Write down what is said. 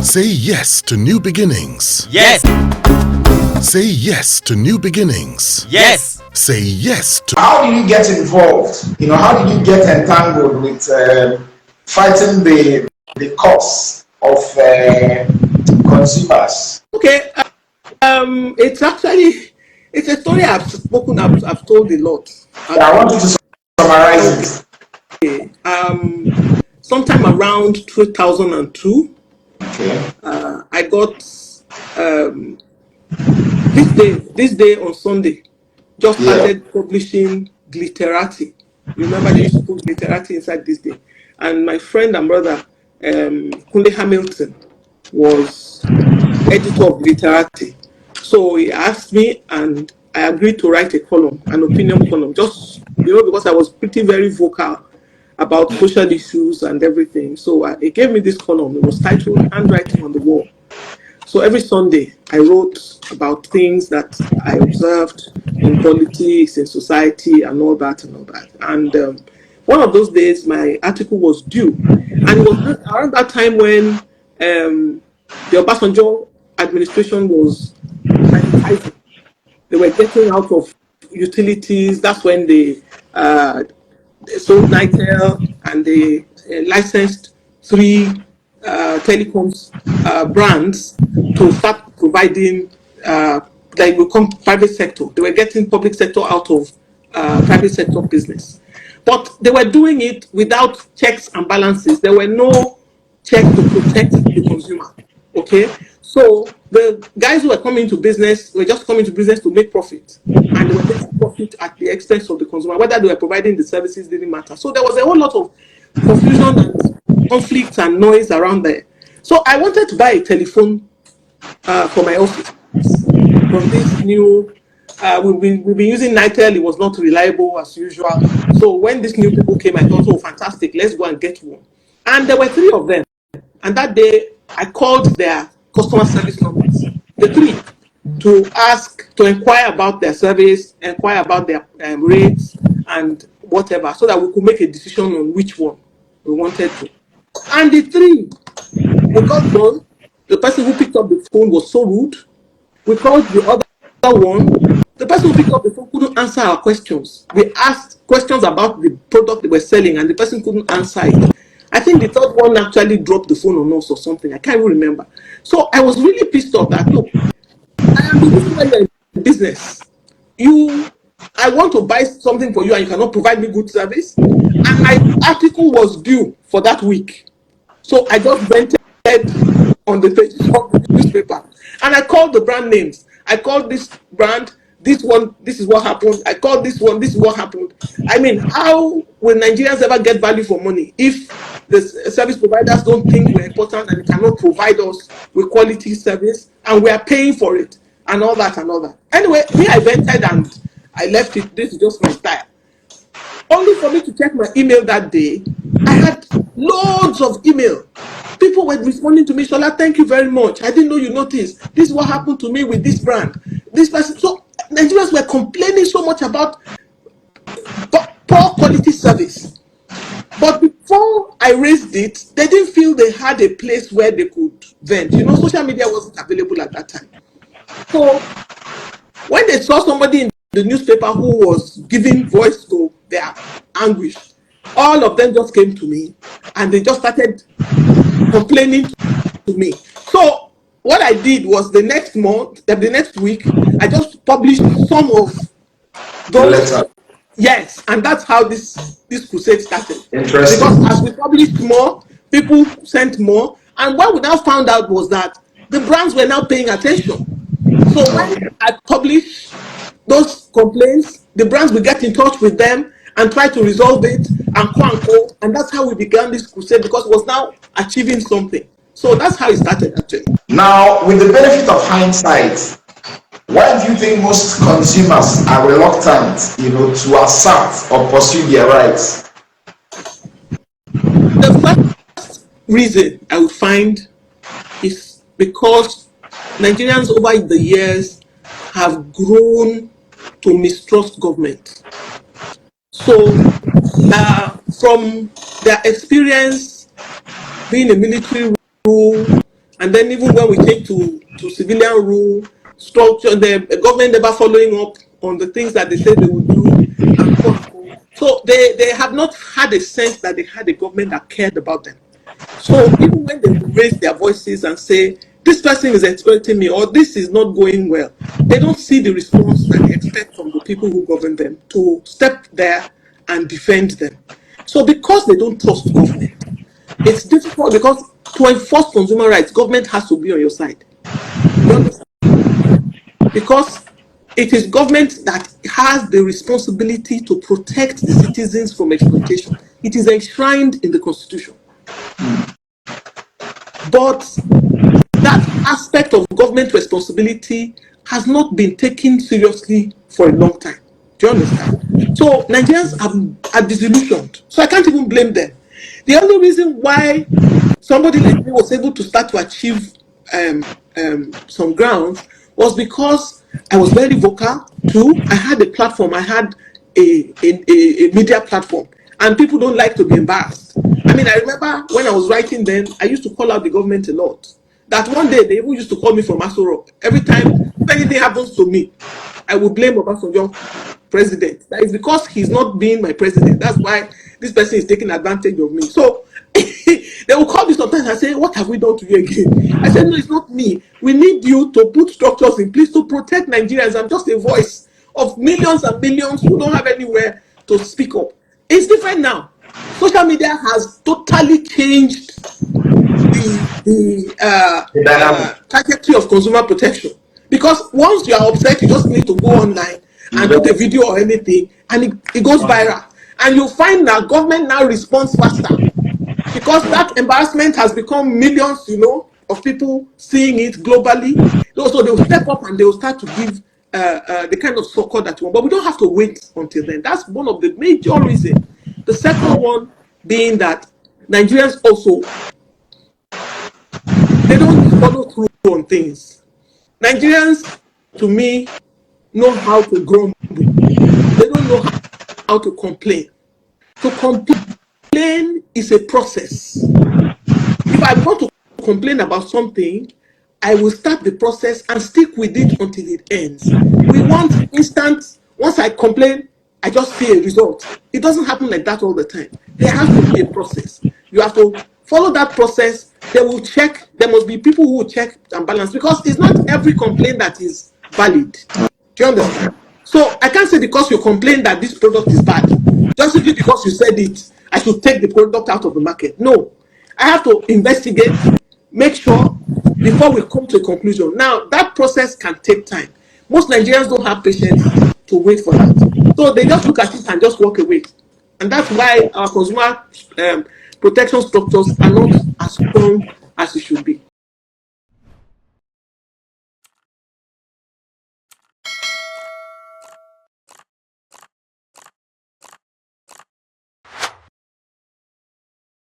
Say yes to new beginnings. Yes. Say yes to new beginnings. Yes. Say yes to... How did you get involved? How did you get entangled with fighting the cause of consumers? Okay, it's a story I've told a lot. I want you to summarize it. Sometime around 2002, okay. I got this day on Sunday, just started publishing Glitterati. Remember they used to put Glitterati inside this day. And my friend and brother, Kunle Hamilton, was editor of Glitterati. So he asked me and I agreed to write a column, an opinion column, just, because I was very vocal about social issues and everything. So he gave me this column. It was titled Handwriting on the Wall. So every Sunday, I wrote about things that I observed in politics, in society, and all that and all that. And one of those days, my article was due. And it was around that time when the Obasanjo administration was privatizing. They were getting out of utilities. That's when they sold Nitel and they licensed 3 telecoms brands to start providing, they will come private sector. They were getting public sector out of private sector business. But they were doing it without checks and balances. There were no checks to protect the consumer. Okay? So the guys who were coming to business were just coming to business to make profit. And they were making profit at the expense of the consumer. Whether they were providing the services didn't matter. So there was a whole lot of confusion and conflict and noise around there. So I wanted to buy a telephone for my office from this new, we've been using Nitel. It was not reliable as usual. So when these new people came, I thought, oh, fantastic, let's go and get one. And there were 3 of them. And that day, I called their customer service numbers, the 3, to inquire about their service, inquire about their rates and whatever, so that we could make a decision on which one we wanted to. And the 3, we got done. The person who picked up the phone was so rude. We called the other one. The person who picked up the phone couldn't answer our questions. We asked questions about the product they were selling, and the person couldn't answer it. I think the 3rd one actually dropped the phone on us or something. I can't even remember. So I was really pissed off that, look, I am the reason why you're in business. I want to buy something for you and you cannot provide me good service. And my article was due for that week. So I just vented on the page of the newspaper. And I called the brand names. I called this brand, this one, this is what happened. I called this one, this is what happened. I mean, how will Nigerians ever get value for money if the service providers don't think we're important and cannot provide us with quality service and we are paying for it and all that and all that. Anyway, I vented and I left it. This is just my style. Only for me to check my email that day, I had loads of email. People were responding to me, Sola, thank you very much. I didn't know you noticed. This is what happened to me with this brand. This person. So Nigerians were complaining so much about poor quality service. But before I raised it, they didn't feel they had a place where they could vent. Social media wasn't available at that time. So when they saw somebody in the newspaper who was giving voice to their anguish, all of them just came to me and they just started complaining to me. So what I did was the next week, I just published some of those. Yes, and that's how this crusade started. Interesting. Because as we published more, people sent more, and what we now found out was that the brands were now paying attention. So when I publish those complaints, the brands will get in touch with them and try to resolve it and quote, and that's how we began this crusade, because it was now achieving something. So that's how it started actually. Now, with the benefit of hindsight, why do you think most consumers are reluctant, to assert or pursue their rights? The first reason I would find is because Nigerians over the years have grown to mistrust government. So from their experience being a military rule And then even when we change to civilian rule, structure, the government never following up on the things that they said they would do, and so and so. So they have not had a sense that they had a government that cared about them. So even when they raise their voices and say, this person is exploiting me, or this is not going well, they don't see the response that they expect from the people who govern them to step there and defend them. So because they don't trust government, it's difficult, because to enforce consumer rights, government has to be on your side. You understand? Because it is government that has the responsibility to protect the citizens from exploitation. It is enshrined in the Constitution. But that aspect of government responsibility has not been taken seriously for a long time. Do you understand? So Nigerians are disillusioned. So I can't even blame them. The only reason why somebody like me was able to start to achieve some grounds was because I was very vocal. Too, I had a platform. I had a media platform, and people don't like to be embarrassed. I mean, I remember when I was writing then, I used to call out the government a lot. That one day they even used to call me from Aso Rock. Every time if anything happens to me, I will blame Obasanjo president. That is because he's not being my president. That's why this person is taking advantage of me. So they will call me sometimes and say, what have we done to you again? I said, no, it's not me. We need you to put structures in place to protect Nigerians. I'm just a voice of millions and millions who don't have anywhere to speak up. It's different now. Social media has totally changed the trajectory of consumer protection. Because once you are upset, you just need to go online and put a video or anything, and it goes viral. And you find that government now responds faster, because that embarrassment has become millions, of people seeing it globally. So they will step up and they will start to give the kind of support that you want. But we don't have to wait until then. That's one of the major reasons. The second one being that Nigerians also, they don't follow through on things. Nigerians, to me, know how to grumble. They don't know how to complain. To complain is a process. If I want to complain about something, I will start the process and stick with it until it ends. We want instant, once I complain, I just see a result. It doesn't happen like that all the time. There has to be a process. You have to follow that process. They will check. There must be people who will check and balance, because it's not every complaint that is valid. Do you understand? So I can't say because you complain that this product is bad, just simply because you said it, I should take the product out of the market. No, I have to investigate, make sure before we come to a conclusion. Now, that process can take time. Most Nigerians don't have patience to wait for that. So they just look at it and just walk away. And that's why our consumer protection structures are not as strong as it should be.